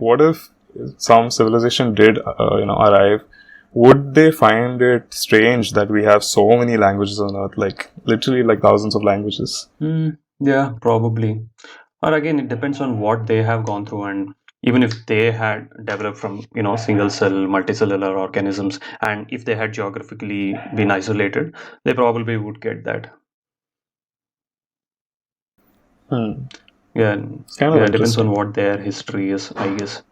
what if some civilization did, arrive? Would they find it strange that we have so many languages on Earth, like literally like thousands of languages? Yeah, probably. Or again, it depends on what they have gone through, and even if they had developed from single cell, multicellular organisms, and if they had geographically been isolated, they probably would get that. Hmm. Yeah, It's kind of yeah, it depends on interesting. what their history is, I guess.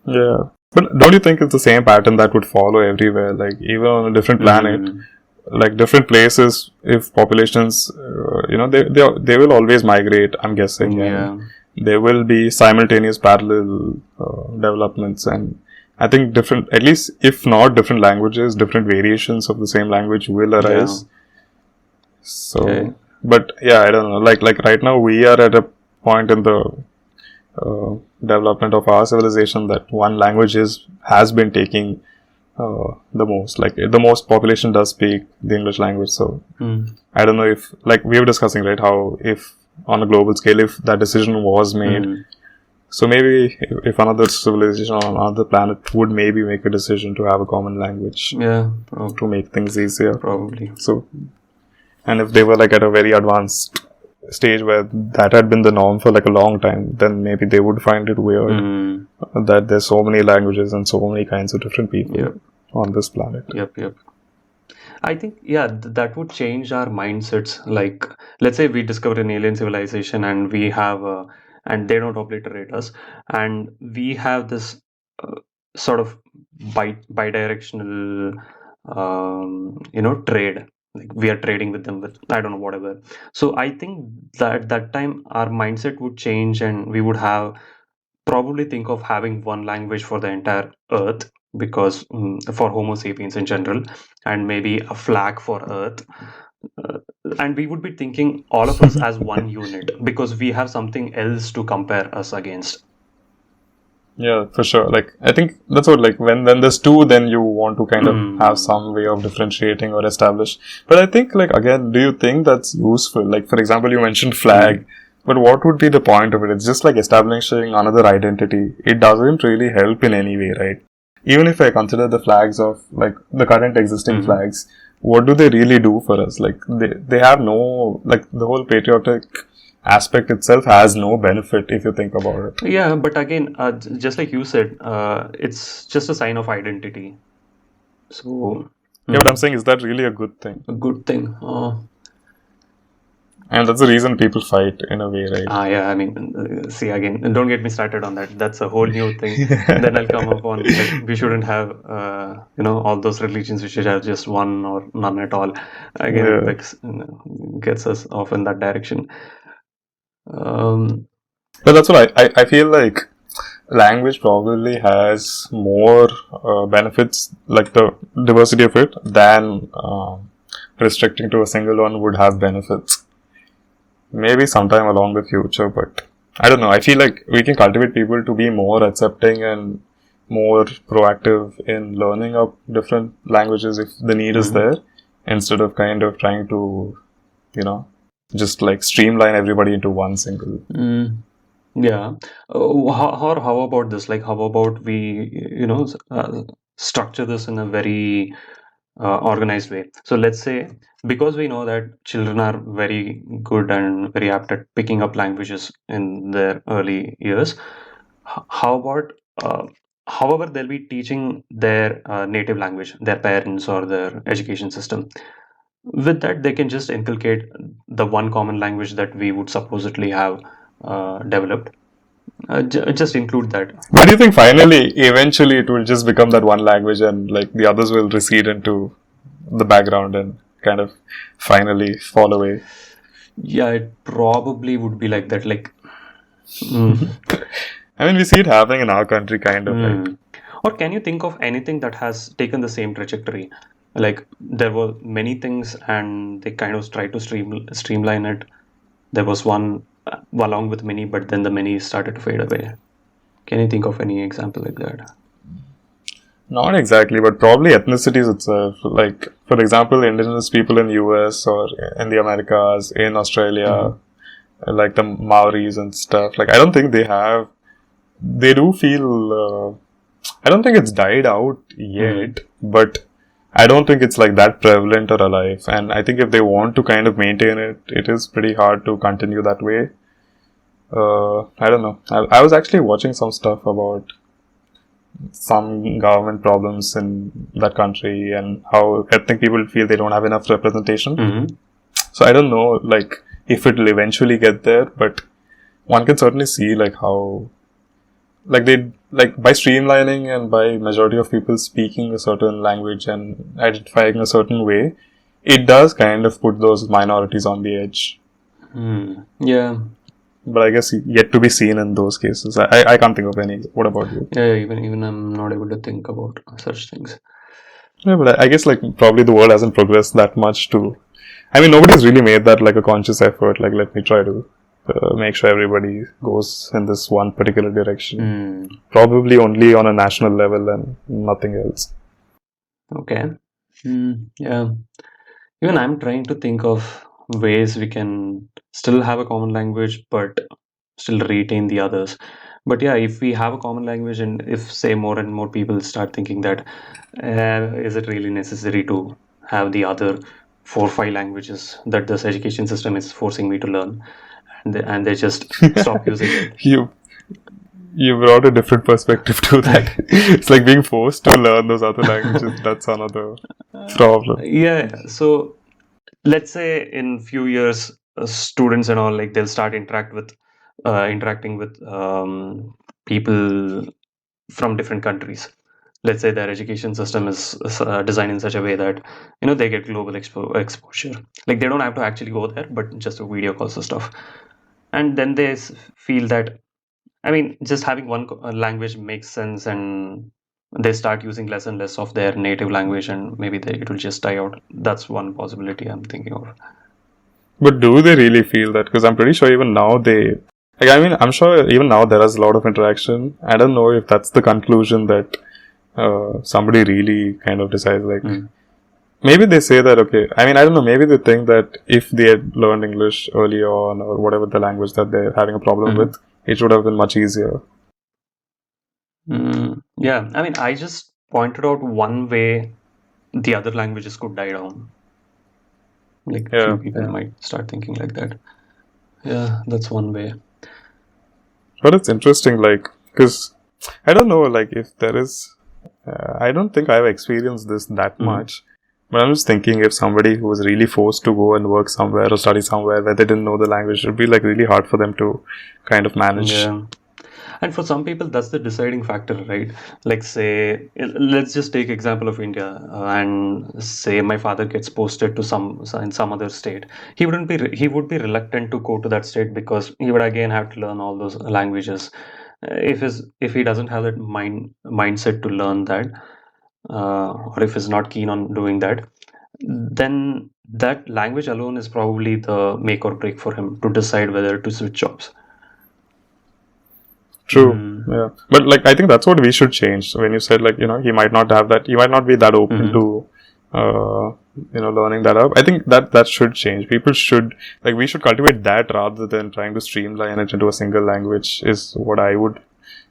Yeah. But don't you think it's the same pattern that would follow everywhere? Like, even on a different planet, Mm, like different places, if populations, they will always migrate, I'm guessing, and yeah, there will be simultaneous parallel developments. And I think different, at least if not different languages, different variations of the same language will yeah, arise. yeah. So, but yeah, I don't know. Like right now, we are at a point in the development of our civilization that one language has been taking the most. Like the most population does speak the English language. So Mm, I don't know if, like we were discussing, right, how if on a global scale, if that decision was made, mm, so maybe if another civilization on another planet would maybe make a decision to have a common language yeah, to make things easier. probably. So, and if they were like at a very advanced stage where that had been the norm for like a long time, then maybe they would find it weird Mm, that there's so many languages and so many kinds of different people yep, on this planet. yep. I think, yeah, that would change our mindsets. Like, let's say we discover an alien civilization and and they don't obliterate us, and we have this sort of bidirectional, trade. Like we are trading with them with, I don't know, whatever. So I think that that time our mindset would change, and we would have probably think of having one language for the entire earth, because for homo sapiens in general, and maybe a flag for earth. uh, and we would be thinking all of us as one unit because we have something else to compare us against. Yeah, for sure. Like I think that's what, like when there's two, then you want to kind of have mm, some way of differentiating or establish. But I think, like, again, do you think that's useful? Like for example, you mentioned mm, flag, but what would be the point of it? It's just like establishing another identity. It doesn't really help in any way, right? Even if I consider the flags of like the current existing mhm. flags, what do they really do for us? Like they have no, like the whole patriotic aspect itself has no benefit if you think about it. Yeah, but again, just like you said, it's just a sign of identity. So Yeah, but I'm mm, saying, is that really a good thing? a good thing. And that's the reason people fight in a way, right? Yeah, I mean, see again, don't get me started on that. That's a whole new thing. Then I'll come up on like we shouldn't have, all those religions. We should have just one or none at all. Again, it Yeah. begs, gets us off in that direction. Um, But that's what I feel like language probably has more benefits, like the diversity of it, than restricting to a single one would have benefits. Maybe sometime along the future, but I don't know. I feel like we can cultivate people to be more accepting and more proactive in learning up different languages if the need is mhm. there, instead of kind of trying to, you know, just like streamline everybody into one single. Mm, yeah. How about this? Like, how about we, structure this in a very organized way. So let's say, because we know that children are very good and very apt at picking up languages in their early years, how about, uh, however, they'll be teaching their native language, their parents or their education system. With that, they can just inculcate the one common language that we would supposedly have developed. Just include that. But do you think finally, eventually, it will just become that one language and like the others will recede into the background and kind of finally fall away? Yeah, it probably would be like that. Like, mm, I mean, we see it happening in our country, kind of, right? Hmm. Or can you think of anything that has taken the same trajectory? Like there were many things and they kind of tried to streamline it. There was one along with many, but then the many started to fade away. Can you think of any example like that? Not exactly, but probably ethnicities itself. Like, for example, indigenous people in US or in the Americas, in Hmm. Australia, like the Maoris and stuff. Like, I don't think they have they do feel. I don't think it's died out yet, but I don't think it's like that prevalent or alive. And I think if they want to kind of maintain it, it is pretty hard to continue that way. I don't know. I was actually watching some stuff about some government problems in that country and how ethnic people feel they don't have enough representation. So I don't know, like, if it will eventually get there, but one can certainly see like how, like they, like by streamlining and by majority of people speaking a certain language and identifying a certain way, it does kind of put those minorities on the edge. Yeah. But I guess yet to be seen in those cases. I can't think of any. What about you? Yeah, even I'm not able to think about such things. Yeah, but I guess like probably the world hasn't progressed that much to. I mean, nobody's really made that like a conscious effort. Like, let me try to make sure everybody goes in this one particular direction. Probably only on a national level and nothing else. Okay. Yeah. Even I'm trying to think of ways we can still have a common language, but still retain the others. But yeah, if we have a common language, and if say more and more people start thinking that, is it really necessary to have the other 4 or 5 languages that this education system is forcing me to learn, and they just stop using it. You brought a different perspective to that. It's like being forced to learn those other languages. That's another problem. Yeah. So let's say in few years, students and all, like they'll start interacting with people from different countries. Let's say their education system is designed in such a way that they get global exposure. Like they don't have to actually go there, but just a video calls and stuff. And then they feel that, I mean, just having one language makes sense, and they start using less and less of their native language, and maybe it will just die out. That's one possibility I'm thinking of. But do they really feel that? Because I'm pretty sure even now they. Like, I mean, I'm sure even now there is a lot of interaction. I don't know if that's the conclusion that somebody really kind of decides. Like, maybe they say that, okay, I mean, I don't know, maybe they think that if they had learned English early on or whatever the language that they're having a problem with, it would have been much easier. Yeah, I mean, I just pointed out one way the other languages could die down. Like, few people might start thinking like that. Yeah, that's one way. But it's interesting, like, because I don't know, like, if there is, I don't think I've experienced this that much. But I'm just thinking if somebody who was really forced to go and work somewhere or study somewhere where they didn't know the language, it would be like really hard for them to kind of manage. Yeah. And for some people, that's the deciding factor, right? Like, say, let's just take example of India, and say my father gets posted to in some other state. He would be reluctant to go to that state because he would again have to learn all those languages. If he doesn't have that mindset to learn that, or if he's not keen on doing that, then that language alone is probably the make or break for him to decide whether to switch jobs. True. Yeah. But like I think that's what we should change. So when you said like, he might not have that, he might not be that open to learning that up. I think that should change. People should we should cultivate that rather than trying to streamline it into a single language is what I would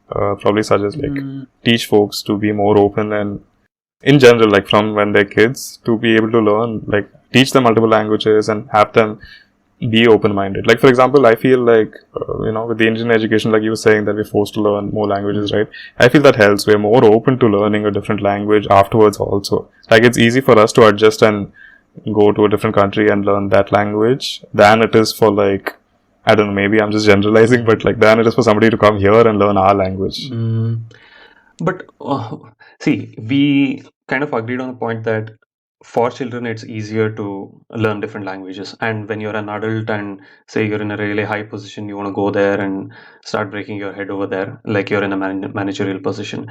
probably suggest. Like teach folks to be more open and in general, like from when they're kids, to be able to learn, like teach them multiple languages and have them be open-minded. Like for example, I feel like with the Indian education, like you were saying that we're forced to learn more languages, right? I feel that helps. We're more open to learning a different language afterwards also. Like it's easy for us to adjust and go to a different country and learn that language than it is for like, I don't know, maybe I'm just generalizing, but like than it is for somebody to come here and learn our language. But see, we kind of agreed on the point that for children it's easier to learn different languages, and when you're an adult and say you're in a really high position, you want to go there and start breaking your head over there, like you're in a managerial position,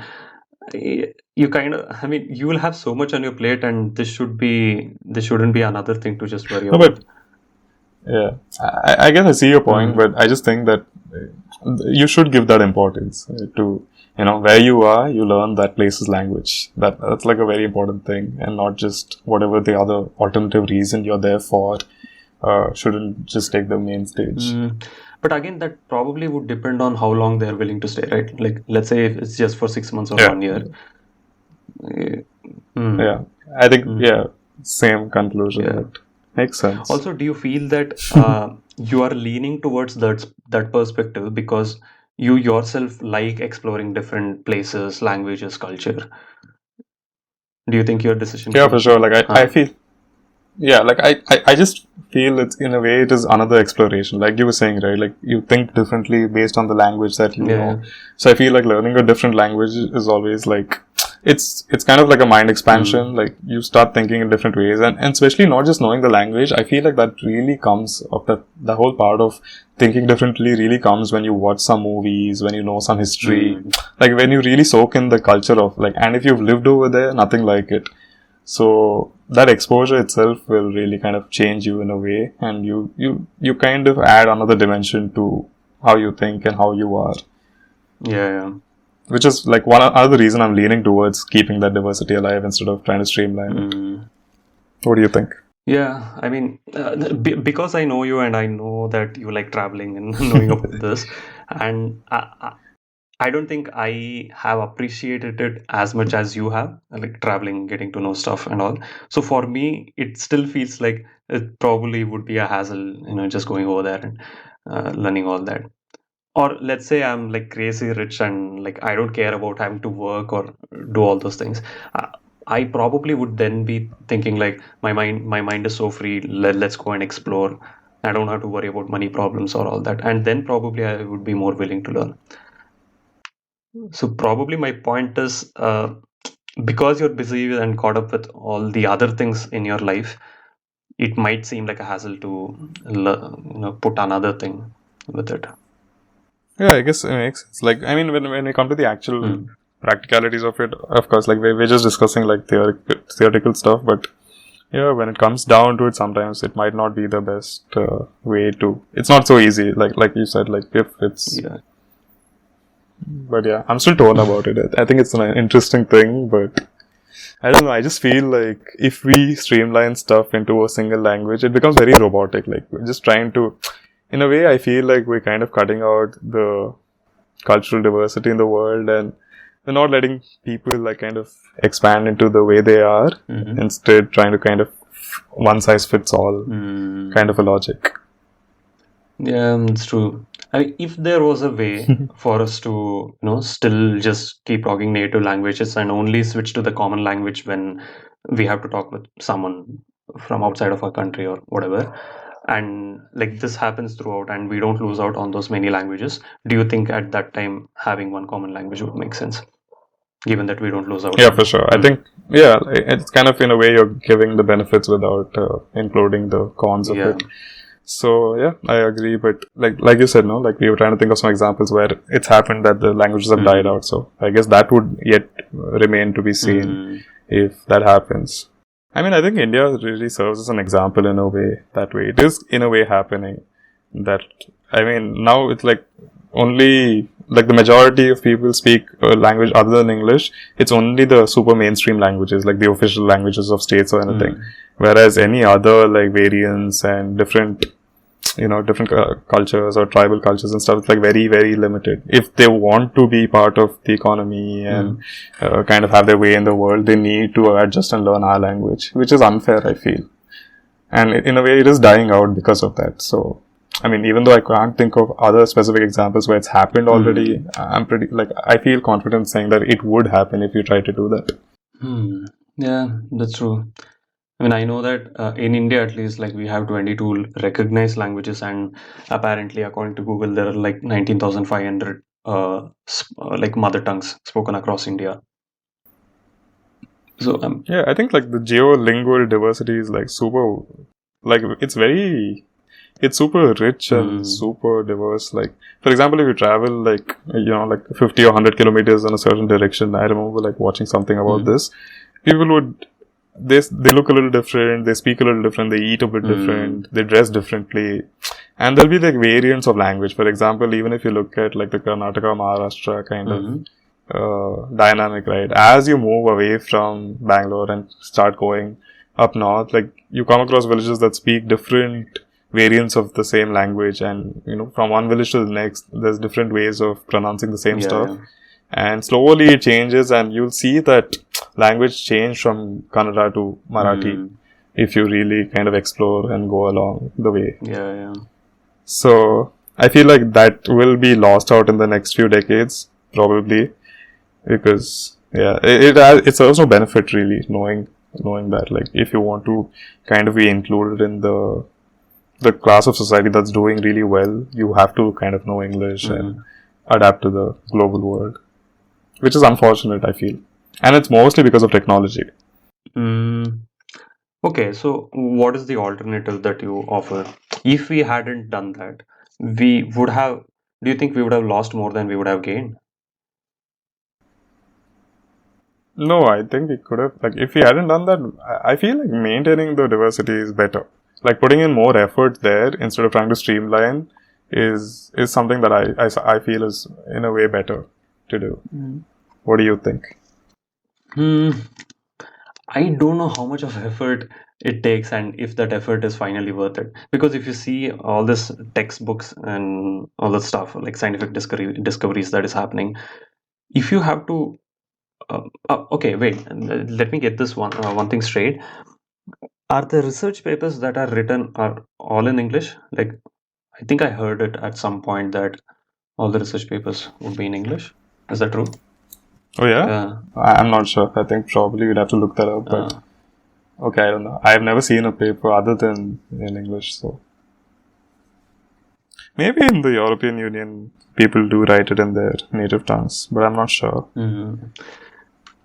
you kind of, I mean, you will have so much on your plate, and this shouldn't be another thing to just worry about. Yeah, I guess I see your point, but I just think that you should give that importance to where you are, you learn that place's language. That's like a very important thing, and not just whatever the other alternative reason you're there for shouldn't just take the main stage. But again, that probably would depend on how long they're willing to stay, right? Like, let's say if it's just for 6 months or Yeah, 1 year. eh, hmm, yeah. I think hmm, yeah, same conclusion. yeah. That makes sense. Also, do you feel that you are leaning towards that perspective because you yourself like exploring different places, languages, culture? Do you think your decision Yeah, for came? sure. Like I Huh? feel yeah, like I just feel it's in a way it is another exploration. Like you were saying, right? Like you think differently based on the language that you Yeah. know. So I feel like learning a different language is always like it's kind of like a mind Hmm. expansion. Like you start thinking in different ways, and especially not just knowing the language. I feel like that really comes of the whole part of thinking differently really comes when you watch some movies, when you know some history, Hmm. like when you really soak in the culture of like, and if you've lived over there, nothing like it. So that exposure itself will really kind of change you in a way, and you kind of add another dimension to how you think and how you are, Yeah. Yeah. which is like one other reason I'm leaning towards keeping that diversity alive instead of trying to streamline it. Hmm. What do you think? Yeah, I mean, because I know you and I know that you like traveling and knowing about this, and I don't think I have appreciated it as much as you have, like traveling, getting to know stuff and all. So for me, it still feels like it probably would be a hassle, just going over there and learning all that. Or let's say I'm like crazy rich and like I don't care about having to work or do all those things. Uh, I probably would then be thinking like my mind is so free. Let's go and explore. I don't have to worry about money problems or all that. And then probably I would be more willing to learn. So probably my point is because you're busy and caught up with all the other things in your life, it might seem like a hassle to put another thing with it. Yeah, I guess it makes sense. Like, I mean, when we come to the actual Hmm. practicalities of it, of course, like we're just discussing like theoretical stuff, but yeah, when it comes down to it, sometimes it might not be the best way to. It's not so easy, like you said, like if it's. Yeah. But yeah, I'm still torn about it. I think it's an interesting thing, but I don't know. I just feel like if we streamline stuff into a single language, it becomes very robotic. Like we're just trying to, in a way, I feel like we're kind of cutting out the cultural diversity in the world, and we're not letting people like kind of expand into the way they are. Hmm. Instead, trying to kind of one size fits all Mm, kind of a logic. yeah, it's true. If there was a way for us to, still just keep talking native languages and only switch to the common language when we have to talk with someone from outside of our country or whatever, and like this happens throughout and we don't lose out on those many languages, do you think at that time having one common language would make sense, given that we don't lose out Yeah, for on? sure. I Hmm. think yeah, it's kind of in a way you're giving the benefits without including the cons of Yeah. it. So yeah, I agree. But like you said, no, like we were trying to think of some examples where it's happened that the languages have died Hmm. out. So I guess that would yet remain to be seen Hmm. if that happens. I mean, I think India really serves as an example in a way. That way, it is in a way happening. That I mean, now it's like only like the majority of people speak a language other than English. It's only the super mainstream languages, like the official languages of states or anything. Hmm. Whereas any other like variants and different different cultures or tribal cultures and stuff, it's like very very limited. If they want to be part of the economy and Hmm. kind of have their way in the world, they need to adjust and learn our language, which is unfair, I feel. And in a way it is dying out because of that. So I mean, even though I can't think of other specific examples where it's happened already, Hmm. I'm pretty like I feel confident saying that it would happen if you try to do that. Hmm. Yeah, that's true. I mean, I know that in India, at least, like we have 22 recognized languages, and apparently, according to Google, there are like 19,500 like mother tongues spoken across India. So, Yeah, I think like the geolingual diversity is like super, like it's super rich and hmm, super diverse. Like, for example, if you travel like, like 50 or 100 kilometers in a certain direction, I remember like watching something about hmm, this. People would, they look a little different, they speak a little different, they eat a bit hmm, different, they dress differently. And there'll be like variants of language. For example, even if you look at like the Karnataka, Maharashtra kind of hmm, dynamic, right? As you move away from Bangalore and start going up north, like you come across villages that speak different variants of the same language, and from one village to the next, there's different ways of pronouncing the same Yeah, stuff, yeah. and slowly it changes, and you'll see that language change from Kannada to Marathi Mm. if you really kind of explore and go along the way. Yeah, yeah. So I feel like that will be lost out in the next few decades, probably, because yeah, it serves no benefit really knowing that, like, if you want to kind of be included in the class of society that's doing really well, you have to kind of know English and Mm. adapt to the global world, which is unfortunate, I feel, and it's mostly because of technology. Mm. Okay, so what is the alternative that you offer? If we hadn't done that, we would have, do you think we would have lost more than we would have gained? No, I think we could have, like, if we hadn't done that, I feel like maintaining the diversity is better. Like, putting in more effort there instead of trying to streamline is something that I feel is in a way better to do. Mm. What do you think? Hmm. I don't know how much of effort it takes and if that effort is finally worth it. Because if you see all this textbooks and all that stuff, like scientific discoveries that is happening, if you have to, okay, wait, let me get this one thing straight. Are the research papers that are written are all in English? Like, I think I heard it at some point that all the research papers would be in English. Is that true? Oh yeah, Yeah. I'm not sure. I think probably you'd have to look that up. But Uh, okay, I don't know. I've never seen a paper other than in English, so maybe in the European Union people do write it in their native tongues, but I'm not sure. mhm.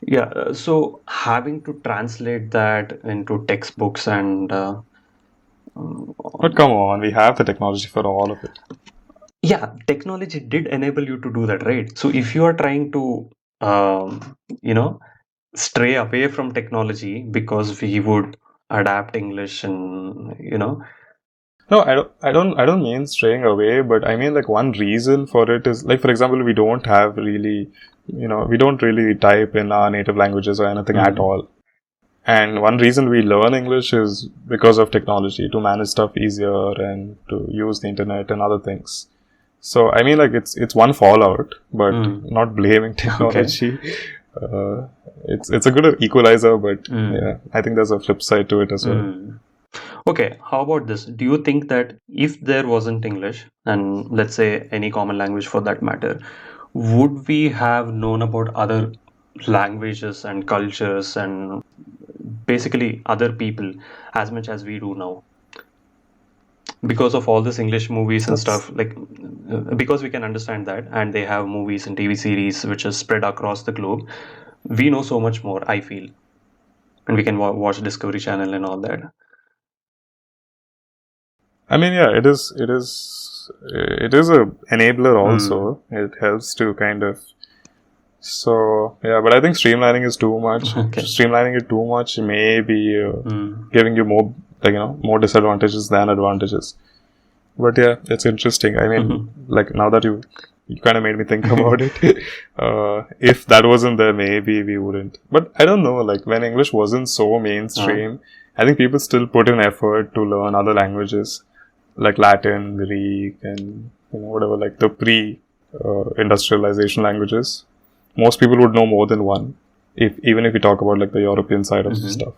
Yeah, so having to translate that into textbooks and But come on, we have the technology for all of it. yeah, technology did enable you to do that, right? So if you are trying to, you know, stray away from technology because we would adapt English and, No, I don't mean straying away, but I mean, like, one reason for it is, like, for example, we don't have really, we don't really type in our native languages or anything at mm, all. And one reason we learn English is because of technology, to manage stuff easier and to use the internet and other things. So I mean, like, it's one fallout, but mm, not blaming okay. technology. Uh, it's a good equalizer, but Mm, yeah, I think there's a flip side to it as well. mm. Okay, how about this? Do you think that if there wasn't English, and let's say any common language for that matter, would we have known about other languages and cultures and basically other people as much as we do now? Because of all this English movies and That's stuff, like because we can understand that, and they have movies and TV series which is spread across the globe, we know so much more, I feel, and we can watch Discovery Channel and all that. I mean, yeah, it is a enabler Mm, also. It helps to kind of, so yeah, but I think streamlining is too much. okay. Streamlining it too much may be Mm, giving you more, like, more disadvantages than advantages. But yeah, it's interesting. I mean, like, now that you kind of made me think about it. If that wasn't there, maybe we wouldn't. But I don't know. Like, when English wasn't so uh, mainstream, I think people still put in effort to learn other languages like Latin, Greek, and whatever, like the pre-industrialization languages. Most people would know more than one, if even if we talk about, like, the European side of mhm. stuff.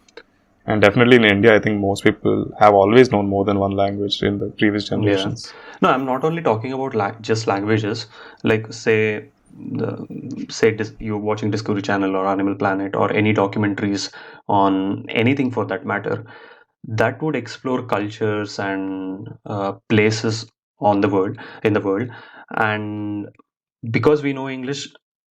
And definitely in India, I think most people have always known more than one language in the previous Yeah. generations. No, I'm not only talking about just languages. Like you're watching Discovery Channel or Animal Planet or any documentaries on anything for that matter, that would explore cultures and places on the world in the world. And because we know English,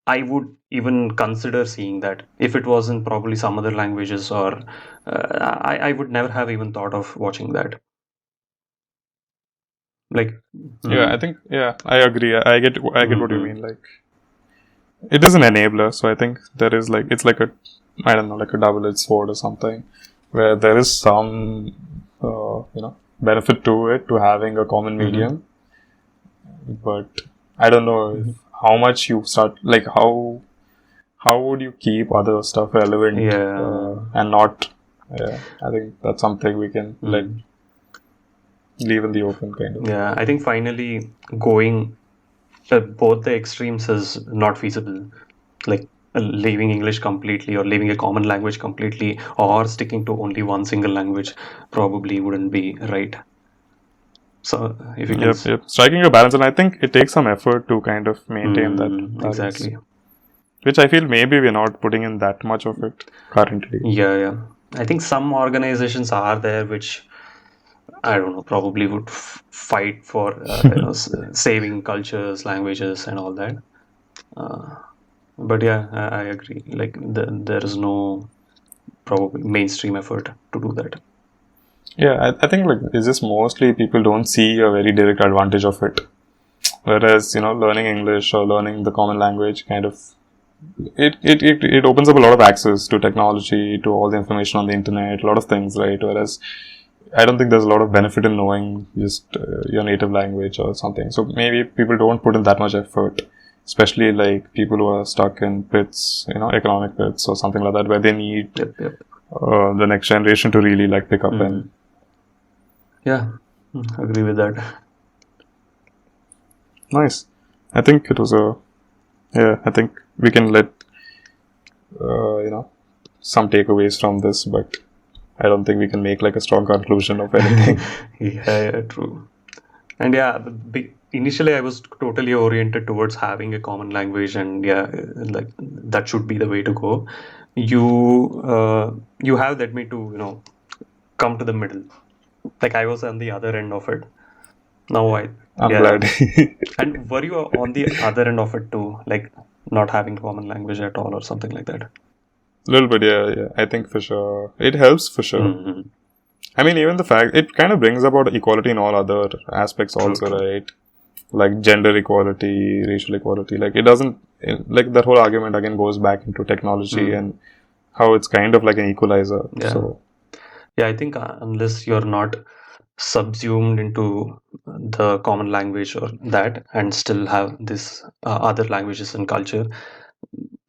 I would even consider seeing that. If it wasn't probably some other languages, or I would never have even thought of watching that. Like, Yeah, I mm, think, yeah, I agree. I get what you mhm. mean. Like, it is an enabler, so I think there is, like, it's like a, I don't know, like a double-edged sword or something, where there is some benefit to it, to having a common Mhm. medium, but I don't know if Mhm. how much you start, like, how would you keep other stuff relevant, Yeah. and not, yeah, I think that's something we can let Mm. leave in the open, kind of. Yeah, I think finally going both the extremes is not feasible. Like leaving English completely or leaving a common language completely or sticking to only one single language probably wouldn't be right. So if you can. Yep, yep. Striking a balance, and I think it takes some effort to kind of maintain that balance, Exactly. which I feel maybe we're not putting in that much of it currently. Yeah, yeah. I think some organizations are there which I don't know, probably would fight for saving cultures, languages, and all that. Uh, but yeah, I agree. Like there is no probably mainstream effort to do that. Yeah, I think like it's just mostly people don't see a very direct advantage of it. Whereas, learning English or learning the common language kind of it opens up a lot of access to technology, to all the information on the internet, a lot of things, right? Whereas I don't think there's a lot of benefit in knowing just your native language or something. So maybe people don't put in that much effort, especially like people who are stuck in pits, economic pits or something like that, where they need Yep, yep. the next generation to really like pick up Mhm. Yeah, agree with that. nice. I think it was a yeah. I think we can let some takeaways from this, but I don't think we can make like a strong conclusion of anything. Yeah, true. And yeah, initially I was totally oriented towards having a common language, and yeah, like that should be the way to go. You have led me to come to the middle. Like I was on the other end of it. Now I I'm yeah. glad. And were you on the other end of it too, like not having common language at all or something like that? A little bit, yeah, yeah. I think for sure it helps for sure. Mm-hmm. I mean, even the fact it kind of brings about equality in all other aspects, True, also, true. right? Like gender equality, racial equality. Like it doesn't like that whole argument again goes back into technology Mm. and how it's kind of like an equalizer. Yeah. So Yeah, I think unless you're not subsumed into the common language or that and still have this other languages and culture,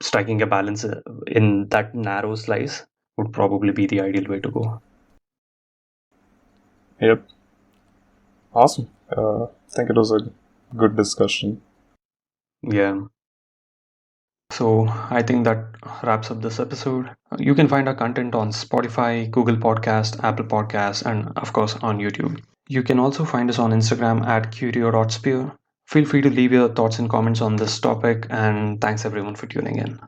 striking a balance in that narrow slice would probably be the ideal way to go. yep, awesome. I think it was a good discussion. Yeah. So I think that wraps up this episode. You can find our content on Spotify, Google Podcast, Apple Podcast, and of course on YouTube. You can also find us on Instagram at curio.sphere. Feel free to leave your thoughts and comments on this topic, and thanks everyone for tuning in.